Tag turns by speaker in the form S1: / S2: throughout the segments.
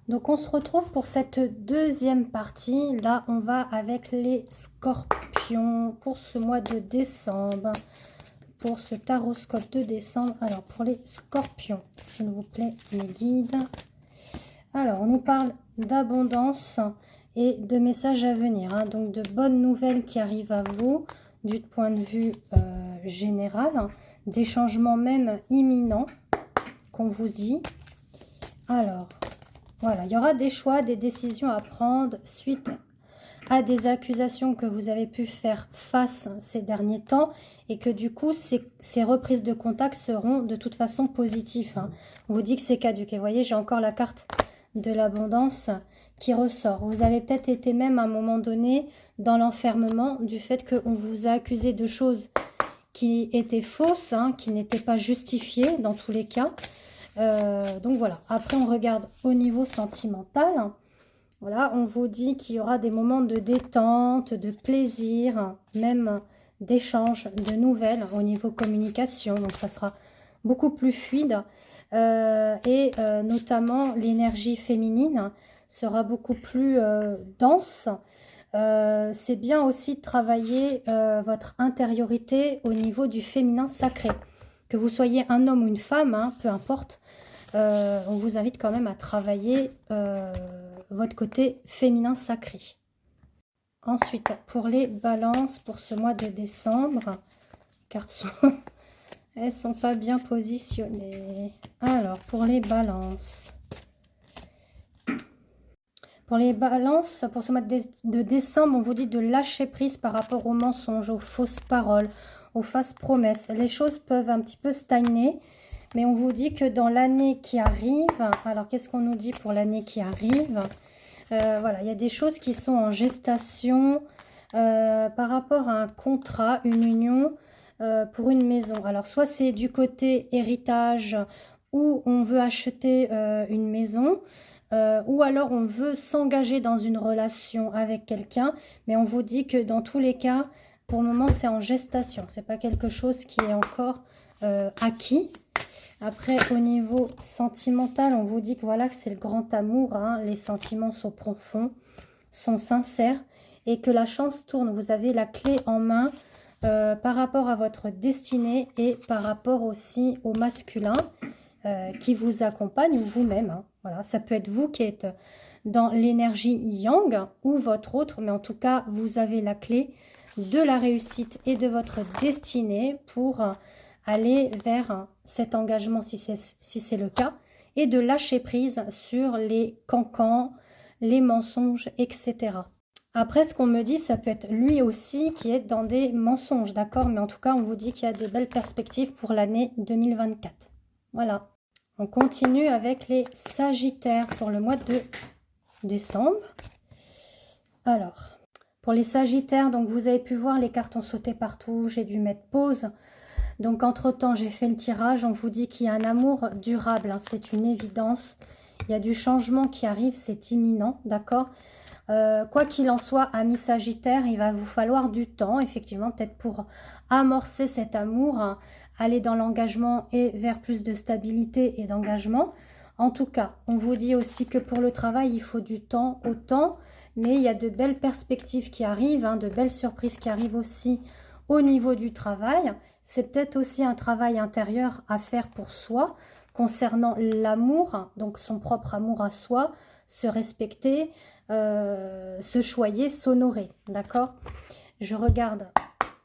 S1: Donc on se retrouve pour cette deuxième partie. Là, on va avec les scorpions pour ce mois de décembre. Pour ce taroscope de décembre. Alors, pour les scorpions, s'il vous plaît, mes guides. Alors, on nous parle d'abondance et de messages à venir. Hein, donc, de bonnes nouvelles qui arrivent à vous du point de vue général. Hein, des changements même imminents qu'on vous dit. Alors, voilà, il y aura des choix, des décisions à prendre suite à des accusations que vous avez pu faire face ces derniers temps et que du coup, ces reprises de contact seront de toute façon positives. Hein. On vous dit que c'est caduque. Et vous voyez, j'ai encore la carte de l'abondance qui ressort. Vous avez peut-être été même à un moment donné dans l'enfermement du fait qu'on vous a accusé de choses qui étaient fausses, hein, qui n'étaient pas justifiées dans tous les cas. Donc voilà, après on regarde au niveau sentimental. Voilà, on vous dit qu'il y aura des moments de détente, de plaisir, même d'échange de nouvelles au niveau communication. Donc ça sera beaucoup plus fluide. Notamment l'énergie féminine sera beaucoup plus dense. C'est bien aussi de travailler votre intériorité au niveau du féminin sacré. Que vous soyez un homme ou une femme, hein, peu importe, on vous invite quand même à travailler votre côté féminin sacré. Ensuite, pour les balances, pour ce mois de décembre, cartes elles sont pas bien positionnées. Alors, pour les balances. Pour les balances, pour ce mois de décembre, on vous dit de lâcher prise par rapport aux mensonges, aux fausses paroles, aux fausses promesses. Les choses peuvent un petit peu stagner, mais on vous dit que dans l'année qui arrive, alors qu'est-ce qu'on nous dit pour l'année qui arrive? Voilà, il y a des choses qui sont en gestation par rapport à un contrat, une union pour une maison. Alors, soit c'est du côté héritage où on veut acheter une maison, ou alors on veut s'engager dans une relation avec quelqu'un, mais on vous dit que dans tous les cas, pour le moment, c'est en gestation. C'est pas quelque chose qui est encore acquis. Après, au niveau sentimental, on vous dit que voilà, que c'est le grand amour. Hein, les sentiments sont profonds, sont sincères et que la chance tourne. Vous avez la clé en main par rapport à votre destinée et par rapport aussi au masculin qui vous accompagne ou vous-même. Hein. Voilà, ça peut être vous qui êtes dans l'énergie yang ou votre autre, mais en tout cas, vous avez la clé de la réussite et de votre destinée pour aller vers cet engagement si c'est le cas et de lâcher prise sur les cancans, les mensonges, etc. Après, ce qu'on me dit, ça peut être lui aussi qui est dans des mensonges, d'accord? Mais en tout cas, on vous dit qu'il y a des belles perspectives pour l'année 2024. Voilà. On continue avec les Sagittaires pour le mois de décembre. Alors, pour les Sagittaires, donc vous avez pu voir, les cartes ont sauté partout. J'ai dû mettre pause. Donc, entre-temps, j'ai fait le tirage. On vous dit qu'il y a un amour durable. Hein, c'est une évidence. Il y a du changement qui arrive. C'est imminent, d'accord? Quoi qu'il en soit, amis Sagittaires, il va vous falloir du temps, effectivement, peut-être pour amorcer cet amour, hein, aller dans l'engagement et vers plus de stabilité et d'engagement. En tout cas, on vous dit aussi que pour le travail, il faut du temps autant, mais il y a de belles perspectives qui arrivent, hein, de belles surprises qui arrivent aussi au niveau du travail. C'est peut-être aussi un travail intérieur à faire pour soi, concernant l'amour, donc son propre amour à soi, se respecter, se choyer, s'honorer, d'accord? Je regarde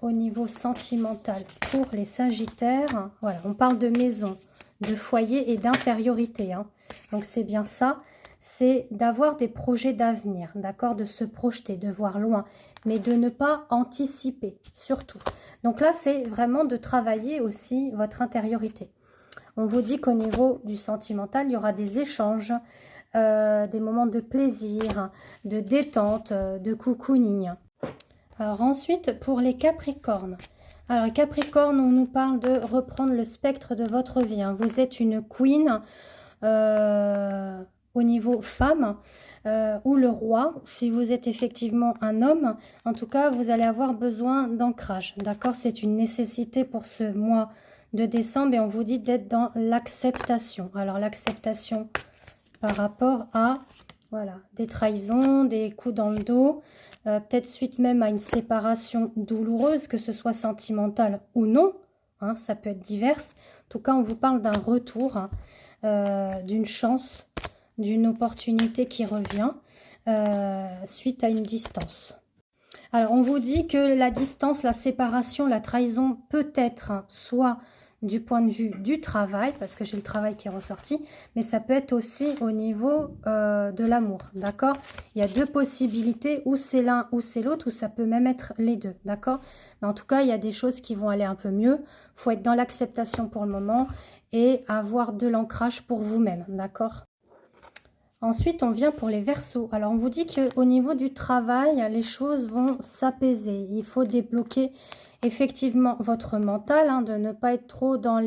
S1: au niveau sentimental pour les Sagittaires. Voilà, on parle de maison, de foyer et d'intériorité. Hein. Donc c'est bien ça, c'est d'avoir des projets d'avenir, d'accord? De se projeter, de voir loin, mais de ne pas anticiper, surtout. Donc là, c'est vraiment de travailler aussi votre intériorité. On vous dit qu'au niveau du sentimental, il y aura des échanges, des moments de plaisir, de détente, de cocooning. Alors ensuite, pour les Capricornes. Alors les Capricornes, on nous parle de reprendre le spectre de votre vie. Hein. Vous êtes une queen au niveau femme ou le roi. Si vous êtes effectivement un homme, en tout cas, vous allez avoir besoin d'ancrage. D'accord? C'est une nécessité pour ce mois de décembre et on vous dit d'être dans l'acceptation. Alors l'acceptation par rapport à voilà, des trahisons, des coups dans le dos, peut-être suite même à une séparation douloureuse, que ce soit sentimentale ou non, hein, ça peut être diverse. En tout cas, on vous parle d'un retour, hein, d'une chance, d'une opportunité qui revient suite à une distance. Alors, on vous dit que la distance, la séparation, la trahison peut être soit du point de vue du travail, parce que j'ai le travail qui est ressorti, mais ça peut être aussi au niveau de l'amour, d'accord? Il y a deux possibilités, ou c'est l'un ou c'est l'autre, ou ça peut même être les deux, d'accord? Mais en tout cas, il y a des choses qui vont aller un peu mieux. Il faut être dans l'acceptation pour le moment et avoir de l'ancrage pour vous-même, d'accord? Ensuite, on vient pour les Verseaux. Alors, on vous dit qu'au niveau du travail, les choses vont s'apaiser. Il faut débloquer effectivement votre mental, hein, de ne pas être trop dans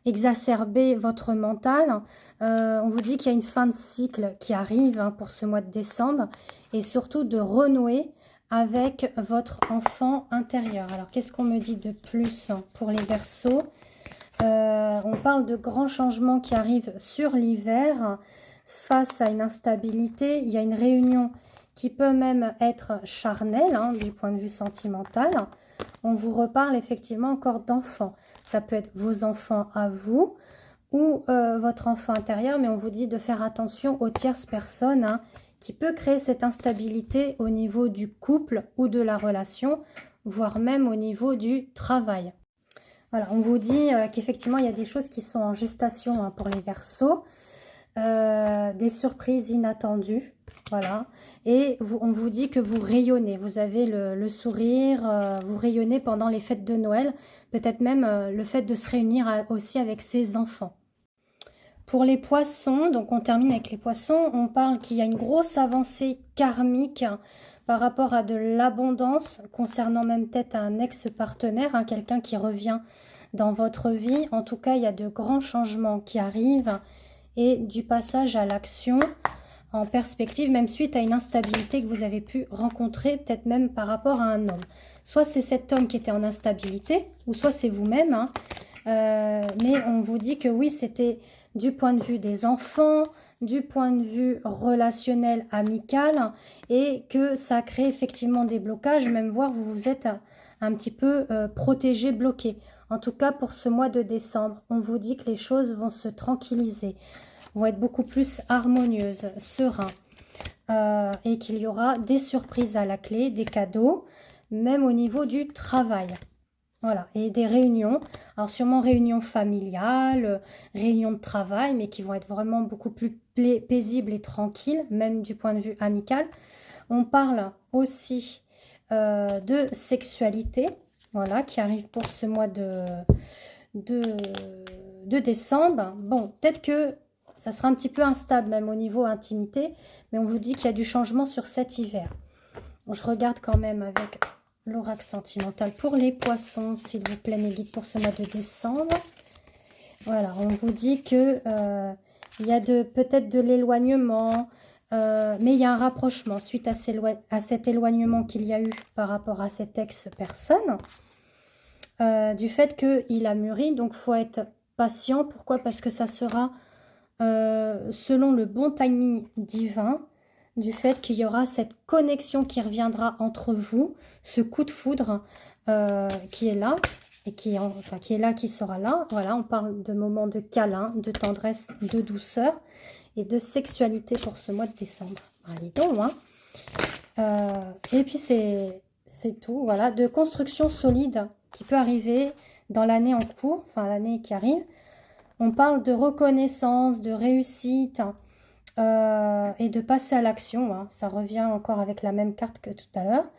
S1: exacerber votre mental. On vous dit qu'il y a une fin de cycle qui arrive, hein, pour ce mois de décembre, et surtout de renouer avec votre enfant intérieur. Alors, qu'est-ce qu'on me dit de plus pour les Verseaux? On parle de grands changements qui arrivent sur l'hiver. Face à une instabilité, il y a une réunion qui peut même être charnelle, hein, du point de vue sentimental. On vous reparle effectivement encore d'enfants. Ça peut être vos enfants à vous ou votre enfant intérieur, mais on vous dit de faire attention aux tierces personnes, hein, qui peut créer cette instabilité au niveau du couple ou de la relation, voire même au niveau du travail. Voilà, on vous dit qu'effectivement, il y a des choses qui sont en gestation, hein, pour les Verseaux. Des surprises inattendues, voilà, et on vous dit que vous rayonnez, vous avez le sourire, vous rayonnez pendant les fêtes de Noël, peut-être même le fait de se réunir aussi avec ses enfants. Pour les poissons, donc on termine avec les poissons, on parle qu'il y a une grosse avancée karmique par rapport à de l'abondance, concernant même peut-être un ex-partenaire, hein, quelqu'un qui revient dans votre vie. En tout cas, il y a de grands changements qui arrivent, et du passage à l'action en perspective, même suite à une instabilité que vous avez pu rencontrer, peut-être même par rapport à un homme. Soit c'est cet homme qui était en instabilité, ou soit c'est vous-même, hein. Mais on vous dit que oui, c'était du point de vue des enfants, du point de vue relationnel, amical, et que ça crée effectivement des blocages, même voire vous vous êtes un petit peu protégé, bloqué. En tout cas, pour ce mois de décembre, on vous dit que les choses vont se tranquilliser, vont être beaucoup plus harmonieuses, sereins, et qu'il y aura des surprises à la clé, des cadeaux, même au niveau du travail. Voilà, et des réunions, alors sûrement réunions familiales, réunions de travail, mais qui vont être vraiment beaucoup plus paisibles et tranquilles, même du point de vue amical. On parle aussi de sexualité, voilà, qui arrive pour ce mois de décembre. Bon, peut-être que ça sera un petit peu instable, même au niveau intimité, mais on vous dit qu'il y a du changement sur cet hiver. Bon, je regarde quand même avec l'oracle sentimental pour les poissons, s'il vous plaît, mes guides, pour ce mois de décembre. Voilà, on vous dit que il y a peut-être de l'éloignement, mais il y a un rapprochement suite à cet éloignement qu'il y a eu par rapport à cette ex-personne. Du fait qu'il a mûri, donc il faut être patient. Pourquoi? Parce que ça sera selon le bon timing divin, du fait qu'il y aura cette connexion qui reviendra entre vous, ce coup de foudre qui est là, et qui est là, qui sera là. Voilà, on parle de moments de câlin, de tendresse, de douceur et de sexualité pour ce mois de décembre. Allez donc, hein. Et puis c'est tout, voilà, de construction solide qui peut arriver dans l'année en cours, enfin l'année qui arrive. On parle de reconnaissance, de réussite, et de passer à l'action, hein. Ça revient encore avec la même carte que tout à l'heure.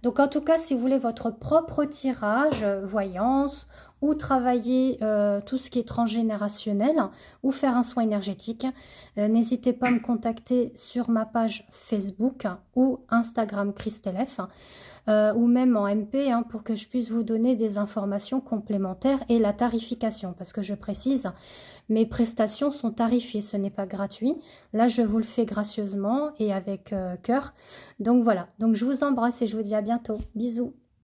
S1: Donc en tout cas, si vous voulez votre propre tirage, voyance, ou travailler tout ce qui est transgénérationnel, ou faire un soin énergétique, n'hésitez pas à me contacter sur ma page Facebook ou Instagram Christelle F, ou même en MP, hein, pour que je puisse vous donner des informations complémentaires et la tarification, parce que je précise, mes prestations sont tarifiées, ce n'est pas gratuit. Là, je vous le fais gracieusement et avec cœur. Donc voilà, donc je vous embrasse et je vous dis à bientôt. Bisous.